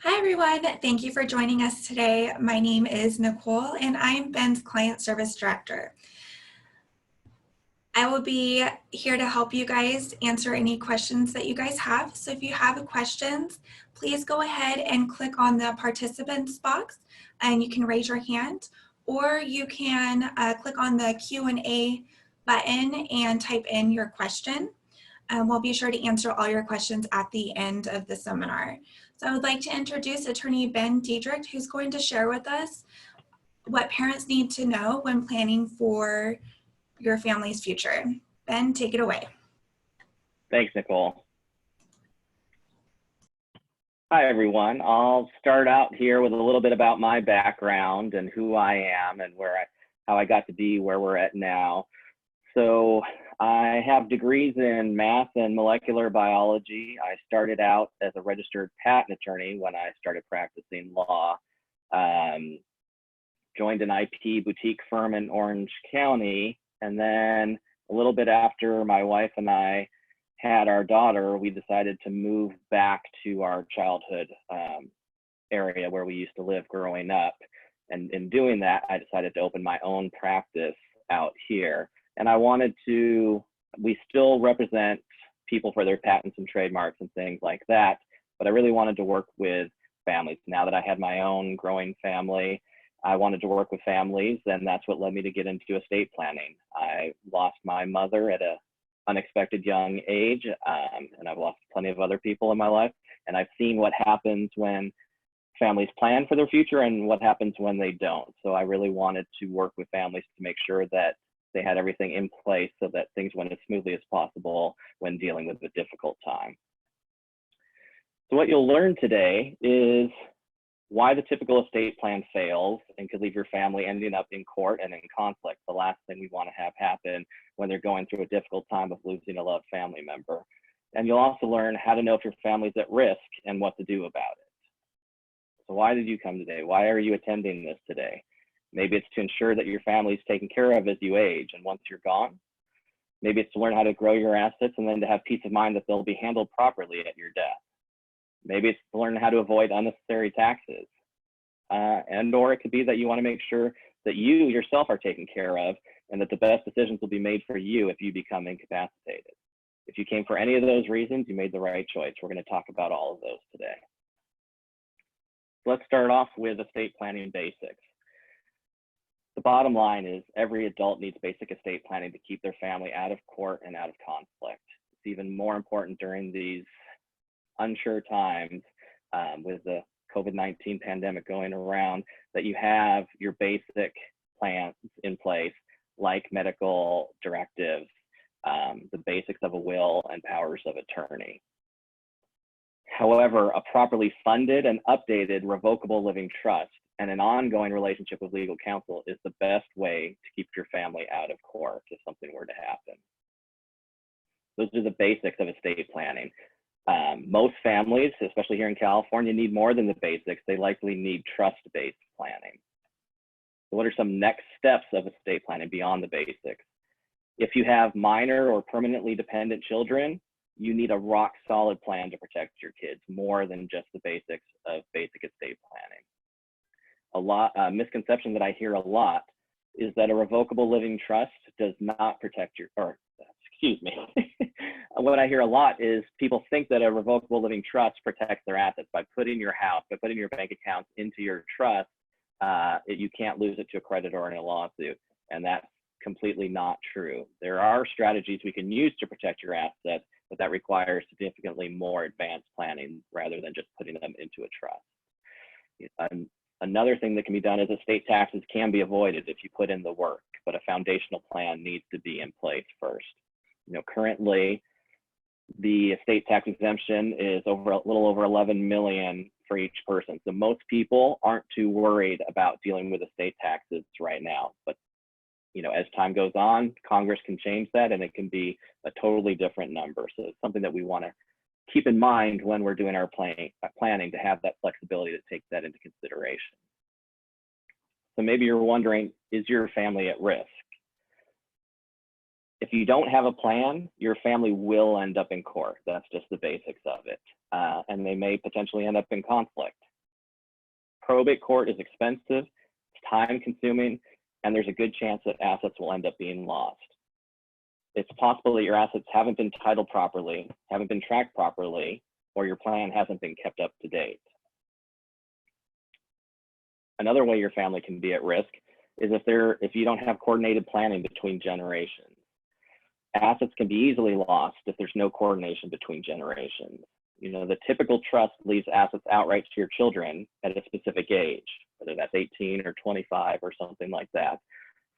Hi everyone, thank you for joining us today. My name is Nicole and I am Ben's Client Service Director. I will be here to help you guys answer any questions that you guys have. So if you have questions, please go ahead and click on the participants box and you can raise your hand, or you can click on the Q&A button and type in your question. We'll be sure to answer all your questions at the end of the seminar. So I would like to introduce Attorney Ben Diedrich, who's going to share with us what parents need to know when planning for your family's future. Ben, take it away. Thanks, Nicole. Hi, everyone. I'll start out here with a little bit about my background and who I am and how I got to be where we're at now. So I have degrees in math and molecular biology. I started out as a registered patent attorney when I started practicing law. Joined an IP boutique firm in Orange County, and then a little bit after my wife and I had our daughter, we decided to move back to our childhood area where we used to live growing up. And in doing that, I decided to open my own practice out here. And we still represent people for their patents and trademarks and things like that, but I really wanted to work with families. Now that I had my own growing family, I wanted to work with families, and that's what led me to get into estate planning. I lost my mother at an unexpected young age, and I've lost plenty of other people in my life, and I've seen what happens when families plan for their future and what happens when they don't. So I really wanted to work with families to make sure that they had everything in place so that things went as smoothly as possible when dealing with a difficult time. So what you'll learn today is why the typical estate plan fails and could leave your family ending up in court and in conflict, the last thing we want to have happen when they're going through a difficult time of losing a loved family member. And you'll also learn how to know if your family's at risk and what to do about it. So why did you come today? Why are you attending this today? Maybe it's to ensure that your family is taken care of as you age and once you're gone. Maybe it's to learn how to grow your assets and then to have peace of mind that they'll be handled properly at your death. Maybe it's to learn how to avoid unnecessary taxes. Or it could be that you want to make sure that you yourself are taken care of and that the best decisions will be made for you if you become incapacitated. If you came for any of those reasons, you made the right choice. We're going to talk about all of those today. Let's start off with estate planning basics. The bottom line is every adult needs basic estate planning to keep their family out of court and out of conflict. It's even more important during these unsure times with the COVID-19 pandemic going around that you have your basic plans in place, like medical directives, the basics of a will and powers of attorney. However, a properly funded and updated revocable living trust and an ongoing relationship with legal counsel is the best way to keep your family out of court if something were to happen. Those are the basics of estate planning. Most families, especially here in California, need more than the basics. They likely need trust-based planning. So what are some next steps of estate planning beyond the basics? If you have minor or permanently dependent children, you need a rock-solid plan to protect your kids more than just the basics of basic estate planning. A misconception that I hear a lot is that a revocable living trust does not protect what I hear a lot is people think that a revocable living trust protects their assets. By putting your house, by putting your bank accounts into your trust, you can't lose it to a creditor or in a lawsuit. And that's completely not true. There are strategies we can use to protect your assets, but that requires significantly more advanced planning rather than just putting them into a trust. Another thing that can be done is estate taxes can be avoided if you put in the work, but a foundational plan needs to be in place first. Currently, the estate tax exemption is a little over 11 million for each person. So most people aren't too worried about dealing with estate taxes right now. But as time goes on, Congress can change that and it can be a totally different number. So it's something that we want to keep in mind when we're doing our planning to have that flexibility to take that into consideration. So maybe you're wondering, is your family at risk? If you don't have a plan, your family will end up in court. That's just the basics of it. And they may potentially end up in conflict. Probate court is expensive, it's time consuming, and there's a good chance that assets will end up being lost. It's possible that your assets haven't been titled properly, haven't been tracked properly, or your plan hasn't been kept up to date. Another way your family can be at risk is if you don't have coordinated planning between generations. Assets can be easily lost if there's no coordination between generations. You know, the typical trust leaves assets outright to your children at a specific age, whether that's 18 or 25 or something like that.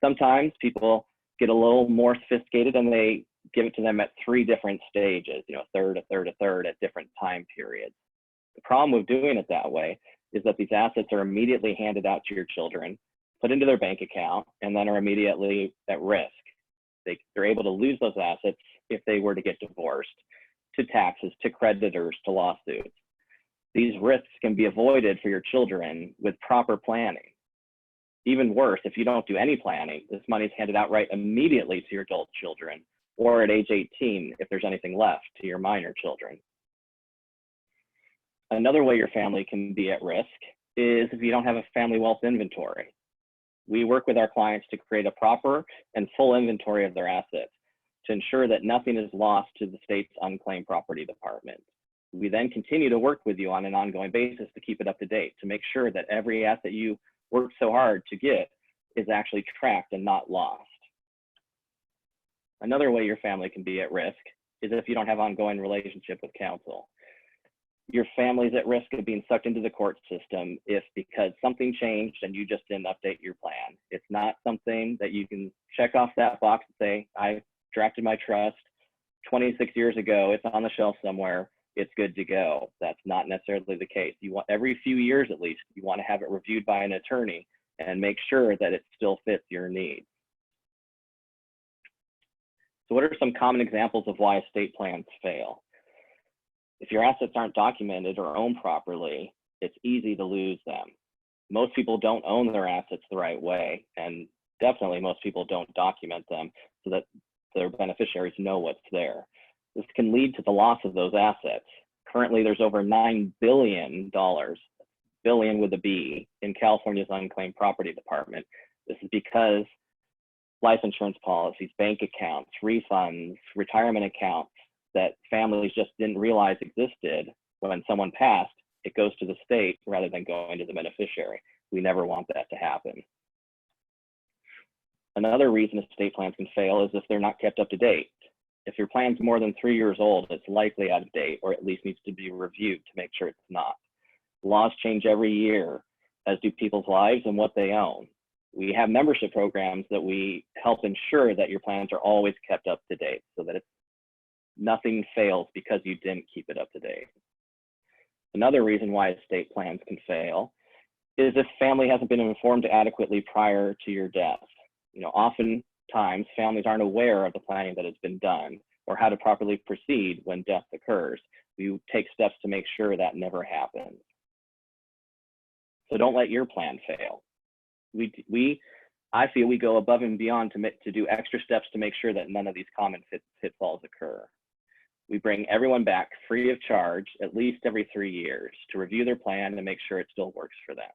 Sometimes people get a little more sophisticated and they give it to them at 3 different stages, you know, a third, a third, a third at different time periods. The problem with doing it that way is that these assets are immediately handed out to your children, put into their bank account, and then are immediately at risk. They're able to lose those assets if they were to get divorced, to taxes, to creditors, to lawsuits. These risks can be avoided for your children with proper planning. Even worse, if you don't do any planning, this money is handed out right immediately to your adult children, or at age 18, if there's anything left, to your minor children. Another way your family can be at risk is if you don't have a family wealth inventory. We work with our clients to create a proper and full inventory of their assets to ensure that nothing is lost to the state's unclaimed property department. We then continue to work with you on an ongoing basis to keep it up to date, to make sure that every asset you worked so hard to get is actually tracked and not lost. Another way your family can be at risk is if you don't have ongoing relationship with counsel. Your family's at risk of being sucked into the court system if because something changed and you just didn't update your plan. It's not something that you can check off that box and say, I drafted my trust 26 years ago, it's on the shelf somewhere, it's good to go. That's not necessarily the case. You want every few years at least, you want to have it reviewed by an attorney and make sure that it still fits your needs. So what are some common examples of why estate plans fail? If your assets aren't documented or owned properly, it's easy to lose them. Most people don't own their assets the right way, and definitely most people don't document them so that their beneficiaries know what's there. This can lead to the loss of those assets. Currently, there's over $9 billion, billion with a B, in California's unclaimed property department. This is because life insurance policies, bank accounts, refunds, retirement accounts that families just didn't realize existed when someone passed, it goes to the state rather than going to the beneficiary. We never want that to happen. Another reason estate plans can fail is if they're not kept up to date. If your plan's more than 3 years old, it's likely out of date, or at least needs to be reviewed to make sure it's not. Laws change every year, as do people's lives and what they own. We have membership programs that we help ensure that your plans are always kept up to date so that nothing fails because you didn't keep it up to date. Another reason why estate plans can fail is if family hasn't been informed adequately prior to your death. You know, oftentimes families aren't aware of the planning that has been done or how to properly proceed when death occurs. We take steps to make sure that never happens. So don't let your plan fail. I feel we go above and beyond to do extra steps to make sure that none of these common pitfalls occur. We bring everyone back free of charge at least every 3 years to review their plan and make sure it still works for them.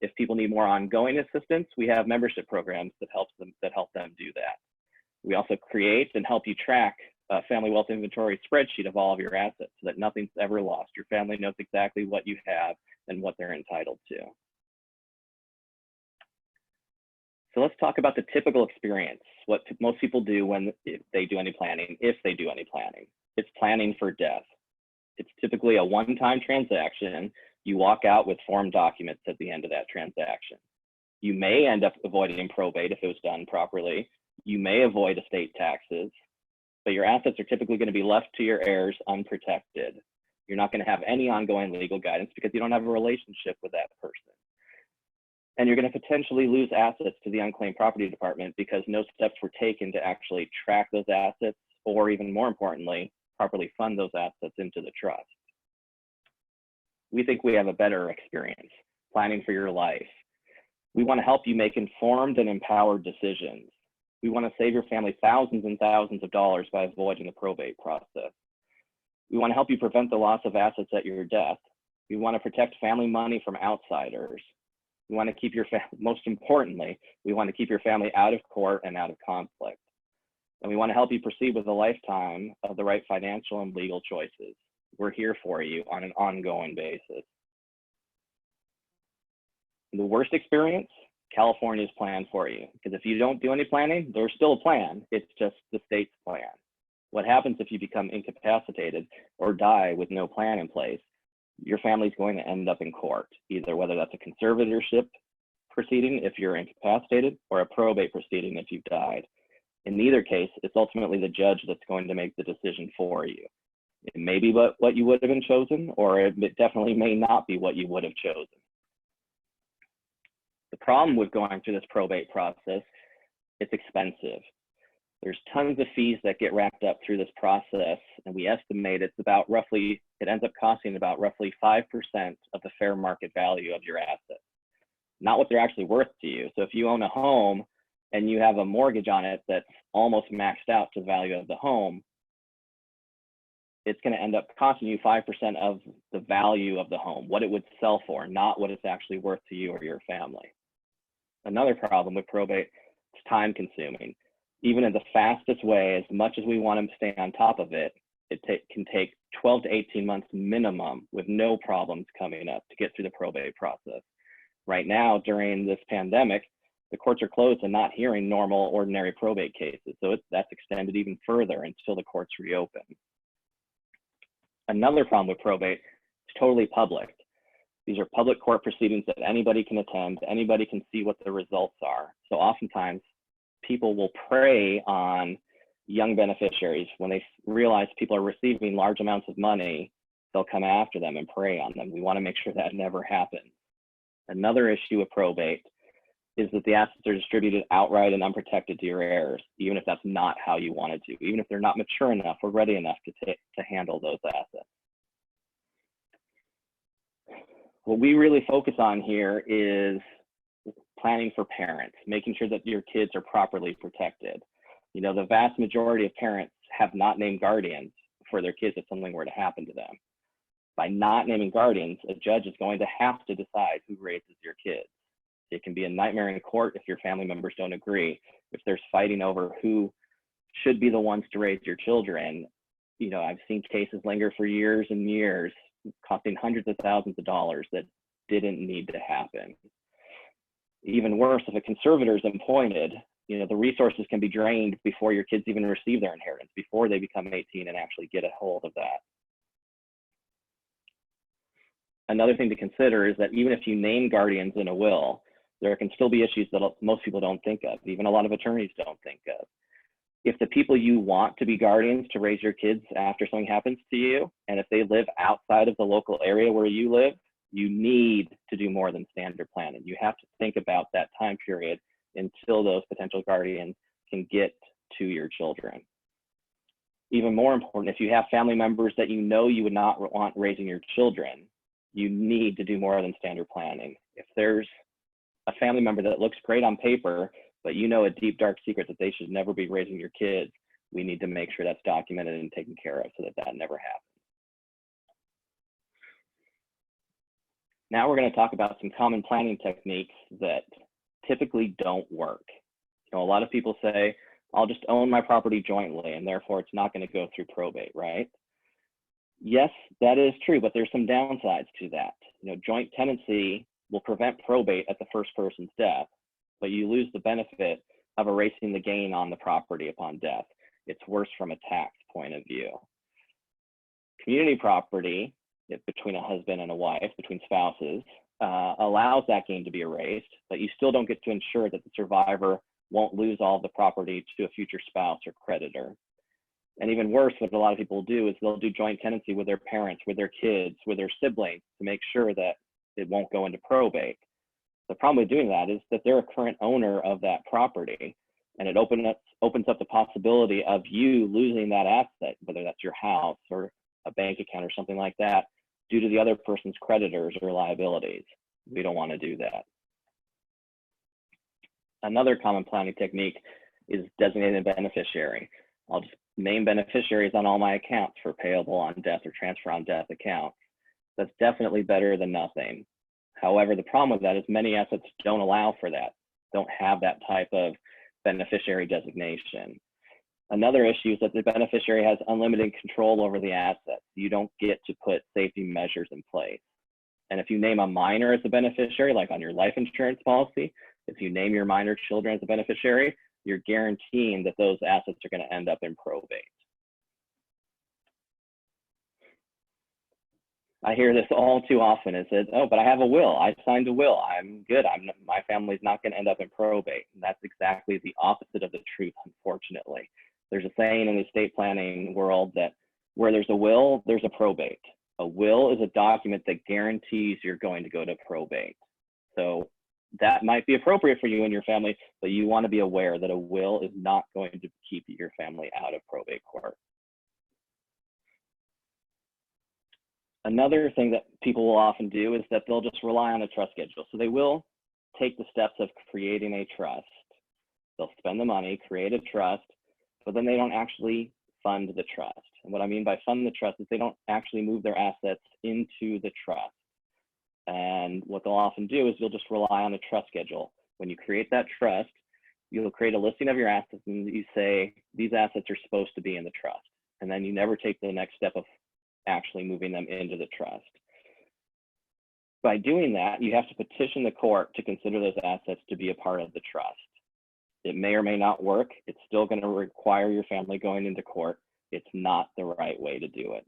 If people need more ongoing assistance, we have membership programs that help them do that. We also create and help you track a family wealth inventory spreadsheet of all of your assets so that nothing's ever lost. Your family knows exactly what you have and what they're entitled to. So let's talk about the typical experience, what most people do if they do any planning. It's planning for death. It's typically a one-time transaction. You walk out with form documents at the end of that transaction. You may end up avoiding probate if it was done properly. You may avoid estate taxes, but your assets are typically going to be left to your heirs unprotected. You're not going to have any ongoing legal guidance because you don't have a relationship with that person. And you're going to potentially lose assets to the unclaimed property department because no steps were taken to actually track those assets, or even more importantly, properly fund those assets into the trust. We think we have a better experience planning for your life. We want to help you make informed and empowered decisions. We want to save your family thousands and thousands of dollars by avoiding the probate process. We want to help you prevent the loss of assets at your death We want to protect family money from outsiders. We want to keep your most importantly, we want to keep your family out of court and out of conflict. And we want to help you proceed with a lifetime of the right financial and legal choices. We're here for you on an ongoing basis. The worst experience, California's plan for you. Because if you don't do any planning, there's still a plan. It's just the state's plan. What happens if you become incapacitated or die with no plan in place? Your family's going to end up in court, either whether that's a conservatorship proceeding if you're incapacitated or a probate proceeding if you've died. In either case, it's ultimately the judge that's going to make the decision for you. It may be what you would have been chosen, or it definitely may not be what you would have chosen. The problem with going through this probate process, it's expensive. There's tons of fees that get racked up through this process, and we estimate it ends up costing about roughly 5% of the fair market value of your assets, not what they're actually worth to you. So if you own a home and you have a mortgage on it that's almost maxed out to the value of the home, it's going to end up costing you 5% of the value of the home, what it would sell for, not what it's actually worth to you or your family. Another problem with probate, it's time consuming. Even in the fastest way, as much as we want them to stay on top of it, it can take 12 to 18 months minimum with no problems coming up to get through the probate process. Right now, during this pandemic, the courts are closed and not hearing normal, ordinary probate cases. So that's extended even further until the courts reopen. Another problem with probate, it's totally public. These are public court proceedings that anybody can attend, anybody can see what the results are. So oftentimes, people will prey on young beneficiaries. When they realize people are receiving large amounts of money, they'll come after them and prey on them. We want to make sure that never happens. Another issue with probate is that the assets are distributed outright and unprotected to your heirs, even if that's not how you wanted to, even if they're not mature enough or ready enough to handle those assets. What we really focus on here is planning for parents, making sure that your kids are properly protected. You know, the vast majority of parents have not named guardians for their kids if something were to happen to them. By not naming guardians, a judge is going to have to decide who raises your kids. It can be a nightmare in court if your family members don't agree, if there's fighting over who should be the ones to raise your children. You know, I've seen cases linger for years and years, costing hundreds of thousands of dollars that didn't need to happen. Even worse, if a conservator is appointed, you know, the resources can be drained before your kids even receive their inheritance, before they become 18 and actually get a hold of that. Another thing to consider is that even if you name guardians in a will, there can still be issues that most people don't think of, even a lot of attorneys don't think of. If the people you want to be guardians to raise your kids after something happens to you, and if they live outside of the local area where you live, you need to do more than standard planning. You have to think about that time period until those potential guardians can get to your children. Even more important, if you have family members that you know you would not want raising your children, you need to do more than standard planning. If there's a family member that looks great on paper, but you know a deep, dark secret that they should never be raising your kids, we need to make sure that's documented and taken care of so that that never happens. Now we're going to talk about some common planning techniques that typically don't work. You know, a lot of people say, I'll just own my property jointly and therefore it's not going to go through probate, right? Yes, that is true, but there's some downsides to that. You know, joint tenancy will prevent probate at the first person's death, but you lose the benefit of erasing the gain on the property upon death. It's worse from a tax point of view. Community property, between a husband and a wife, between spouses, allows that gain to be erased, but you still don't get to ensure that the survivor won't lose all the property to a future spouse or creditor. And even worse, what a lot of people do is they'll do joint tenancy with their parents, with their kids, with their siblings to make sure that it won't go into probate. The problem with doing that is that they're a current owner of that property, and it opens up the possibility of you losing that asset, whether that's your house or a bank account or something like that, due to the other person's creditors or liabilities. We don't want to do that. Another common planning technique is designated beneficiary. I'll just name beneficiaries on all my accounts for payable on death or transfer on death accounts. That's definitely better than nothing. However, the problem with that is many assets don't allow for that, don't have that type of beneficiary designation. Another issue is that the beneficiary has unlimited control over the assets. You don't get to put safety measures in place. And if you name a minor as a beneficiary, like on your life insurance policy, if you name your minor children as a beneficiary, you're guaranteeing that those assets are going to end up in probate. I hear this all too often. It says, oh, but I have a will. I signed a will. I'm good. My family's not going to end up in probate. And that's exactly the opposite of the truth, unfortunately. There's a saying in the estate planning world that where there's a will, there's a probate. A will is a document that guarantees you're going to go to probate. So that might be appropriate for you and your family, but you want to be aware that a will is not going to keep your family out of probate court. Another thing that people will often do is that they'll just rely on a trust schedule. So they will take the steps of creating a trust. They'll spend the money, create a trust, but then they don't actually fund the trust. And what I mean by fund the trust is they don't actually move their assets into the trust. And what they'll often do is you'll just rely on a trust schedule. When you create that trust, you'll create a listing of your assets and you say, these assets are supposed to be in the trust. And then you never take the next step of actually moving them into the trust. By doing that, you have to petition the court to consider those assets to be a part of the trust. It may or may not work. It's still going to require your family going into court. It's not the right way to do it.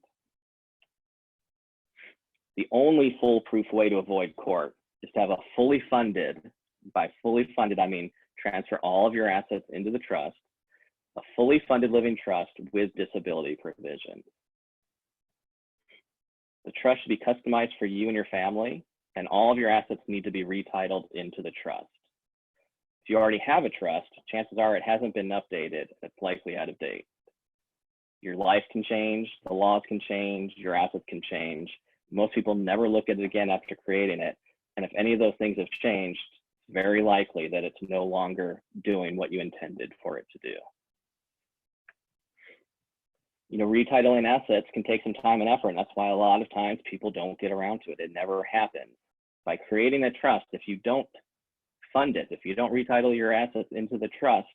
The only foolproof way to avoid court is to have a fully funded, by fully funded, I mean transfer all of your assets into the trust, a fully funded living trust with disability provision. The trust should be customized for you and your family, and all of your assets need to be retitled into the trust. If you already have a trust, chances are it hasn't been updated. It's likely out of date. Your life can change, the laws can change, your assets can change. Most people never look at it again after creating it. And if any of those things have changed, it's very likely that it's no longer doing what you intended for it to do. You know, retitling assets can take some time and effort, and that's why a lot of times people don't get around to it. It never happens. By creating a trust, if you don't fund it, if you don't retitle your assets into the trust,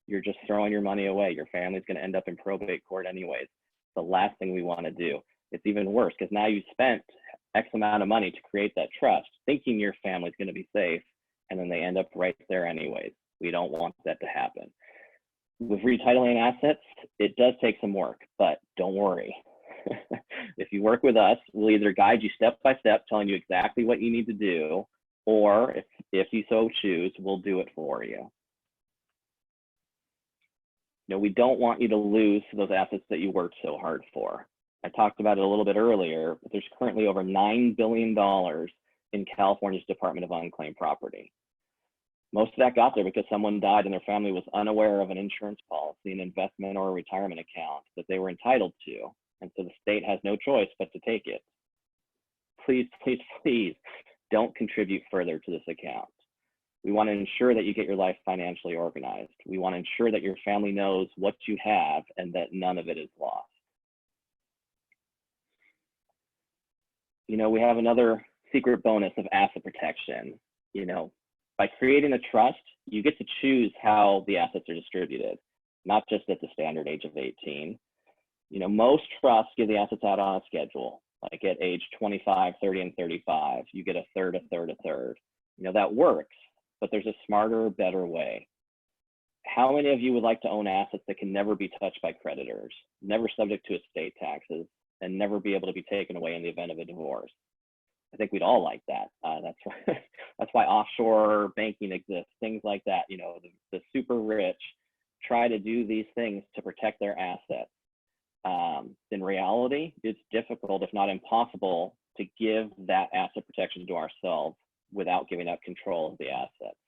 you're just throwing your money away. Your family's going to end up in probate court anyways. The last thing we want to do. It's even worse because now you spent X amount of money to create that trust, thinking your family's going to be safe, and then they end up right there anyways. We don't want that to happen. With retitling assets, it does take some work, but don't worry. If you work with us, we'll either guide you step by step, telling you exactly what you need to do, or if you so choose, we'll do it for you. You know, we don't want you to lose those assets that you worked so hard for. I talked about it a little bit earlier, but there's currently over $9 billion in California's Department of Unclaimed Property. Most of that got there because someone died and their family was unaware of an insurance policy, an investment, or a retirement account that they were entitled to. And so the state has no choice but to take it. Please, please, please don't contribute further to this account. We want to ensure that you get your life financially organized. We want to ensure that your family knows what you have and that none of it is lost. You know, we have another secret bonus of asset protection. You know, by creating a trust, you get to choose how the assets are distributed, not just at the standard age of 18. You know, most trusts give the assets out on a schedule, like at age 25, 30, and 35. You get a third, a third, a third. You know, that works, but there's a smarter, better way. How many of you would like to own assets that can never be touched by creditors, never subject to estate taxes, and never be able to be taken away in the event of a divorce? I think we'd all like that. That's why offshore banking exists, things like that. You know, the super rich try to do these things to protect their assets. In reality, it's difficult, if not impossible, to give that asset protection to ourselves without giving up control of the assets.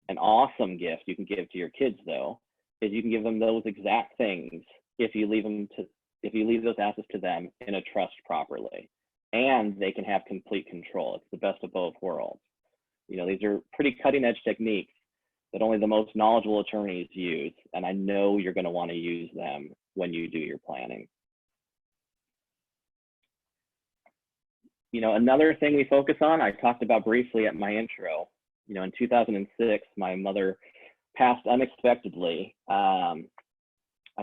An awesome gift you can give to your kids, though, is you can give them those exact things if you leave those assets to them in a trust properly. And they can have complete control. It's the best of both worlds. You know, these are pretty cutting edge techniques that only the most knowledgeable attorneys use. And I know you're going to want to use them when you do your planning. Another thing we focus on, I talked about briefly at my intro. In 2006, my mother passed unexpectedly. I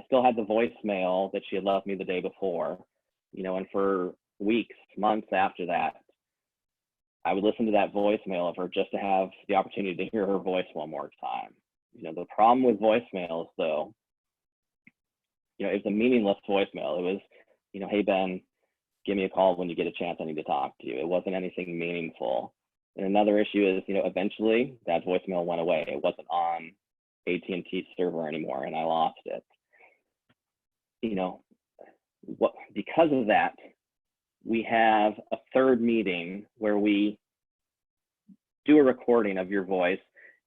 still had the voicemail that she had left me the day before, and for weeks, months after that, I would listen to that voicemail of her just to have the opportunity to hear her voice one more time. The problem with voicemails, though, it was a meaningless voicemail. It was, hey, Ben, give me a call when you get a chance. I need to talk to you. It wasn't anything meaningful. And another issue is, eventually that voicemail went away. It wasn't on AT&T's server anymore, and I lost it. Because of that, we have a third meeting where we do a recording of your voice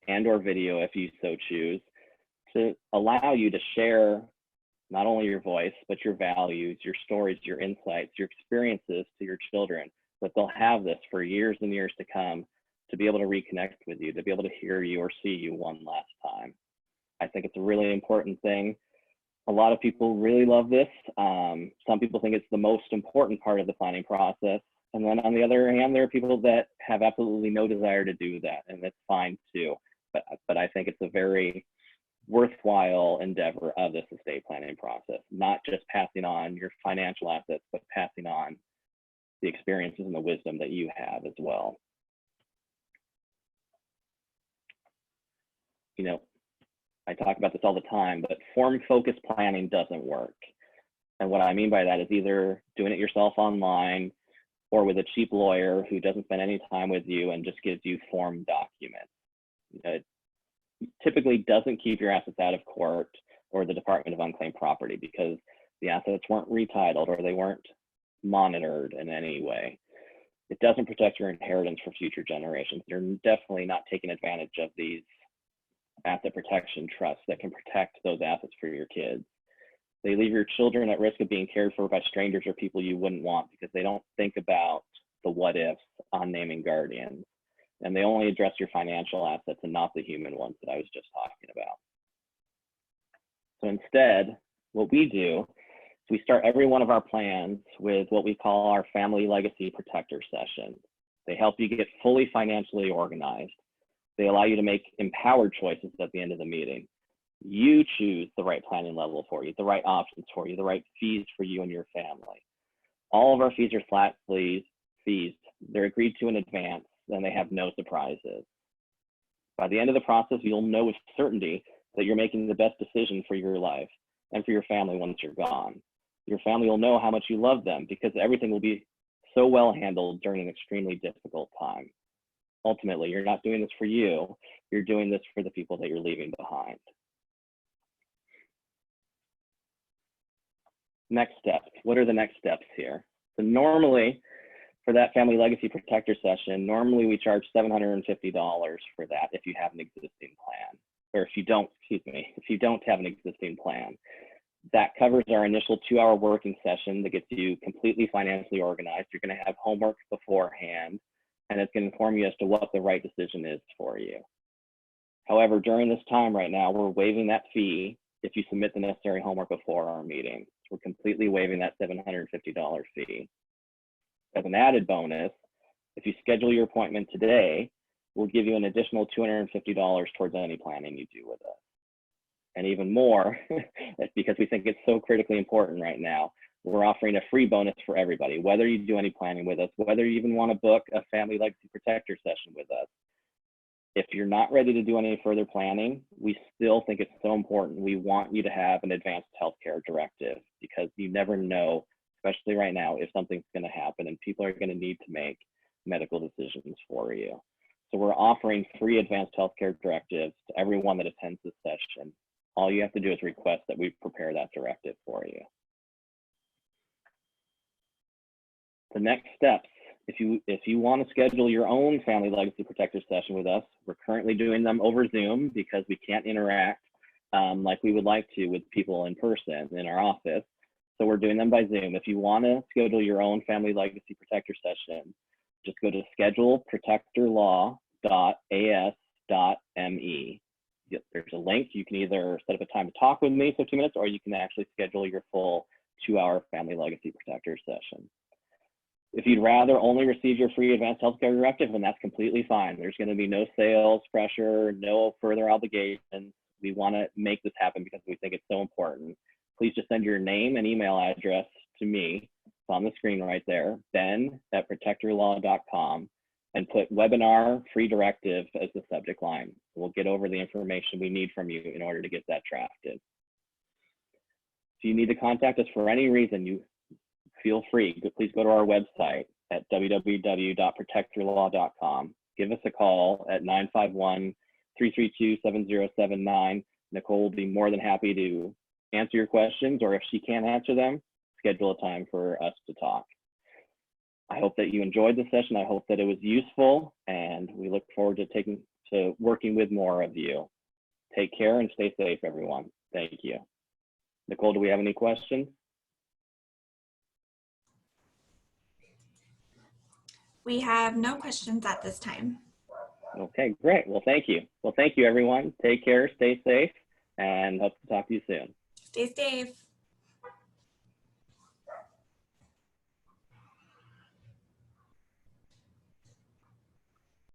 and or video if you so choose, to allow you to share not only your voice, but your values, your stories, your insights, your experiences to your children, that they'll have this for years and years to come, to be able to reconnect with you, to be able to hear you or see you one last time. I think it's a really important thing. A lot of people really love this. Some people think it's the most important part of the planning process. And then on the other hand, there are people that have absolutely no desire to do that, and that's fine too. But I think it's a very worthwhile endeavor of this estate planning process, not just passing on your financial assets, but passing on the experiences and the wisdom that you have as well. I talk about this all the time, but form-focused planning doesn't work. And what I mean by that is either doing it yourself online or with a cheap lawyer who doesn't spend any time with you and just gives you form documents. It typically doesn't keep your assets out of court or the Department of Unclaimed Property, because the assets weren't retitled or they weren't monitored in any way. It doesn't protect your inheritance for future generations. You're definitely not taking advantage of these asset protection trusts that can protect those assets for your kids. They leave your children at risk of being cared for by strangers or people you wouldn't want, because they don't think about the what ifs on naming guardians. And they only address your financial assets and not the human ones that I was just talking about. So instead, what we do is we start every one of our plans with what we call our Family Legacy Protector session. They help you get fully financially organized. They allow you to make empowered choices at the end of the meeting. You choose the right planning level for you, the right options for you, the right fees for you and your family. All of our fees are flat fees. They're agreed to in advance, and they have no surprises. By the end of the process, you'll know with certainty that you're making the best decision for your life and for your family once you're gone. Your family will know how much you love them, because everything will be so well handled during an extremely difficult time. Ultimately, you're not doing this for you, you're doing this for the people that you're leaving behind. Next steps. What are the next steps here? So normally, for that Family Legacy Protector session, normally we charge $750 for that if you have an existing plan. Or if you don't have an existing plan. That covers our initial 2-hour working session that gets you completely financially organized. You're going to have homework beforehand, and it's going to inform you as to what the right decision is for you. However, during this time right now, we're waiving that fee if you submit the necessary homework before our meeting. We're completely waiving that $750 fee. As an added bonus, if you schedule your appointment today, we'll give you an additional $250 towards any planning you do with us. And even more, because we think it's so critically important right now, we're offering a free bonus for everybody, whether you do any planning with us, whether you even want to book a Family Legacy Protector session with us. If you're not ready to do any further planning, we still think it's so important. We want you to have an Advanced Health Care Directive, because you never know, especially right now, if something's going to happen and people are going to need to make medical decisions for you. So we're offering free Advanced Health Care Directives to everyone that attends this session. All you have to do is request that we prepare that directive for you. The next steps, if you want to schedule your own Family Legacy Protector session with us, we're currently doing them over Zoom because we can't interact like we would like to with people in person in our office. So we're doing them by Zoom. If you want to schedule your own Family Legacy Protector session, just go to scheduleprotectorlaw.as.me. There's a link. You can either set up a time to talk with me, 15 minutes, or you can actually schedule your full 2-hour Family Legacy Protector session. If you'd rather only receive your free Advanced Health Care Directive, then that's completely fine. There's going to be no sales pressure, no further obligations. We want to make this happen because we think it's so important. Please just send your name and email address to me. It's on the screen right there, ben@protectyourlaw.com, and put webinar free directive as the subject line. We'll get over the information we need from you in order to get that drafted. If you need to contact us for any reason, you feel free. Please go to our website at www.protectyourlaw.com. Give us a call at 951-332-7079. Nicole will be more than happy to answer your questions, or if she can't answer them, schedule a time for us to talk. I hope that you enjoyed the session. I hope that it was useful, and we look forward to working with more of you. Take care and stay safe, everyone. Thank you. Nicole, do we have any questions? We have no questions at this time. Okay, great. Well, thank you. Well, thank you, everyone. Take care, stay safe, and hope to talk to you soon. Stay safe.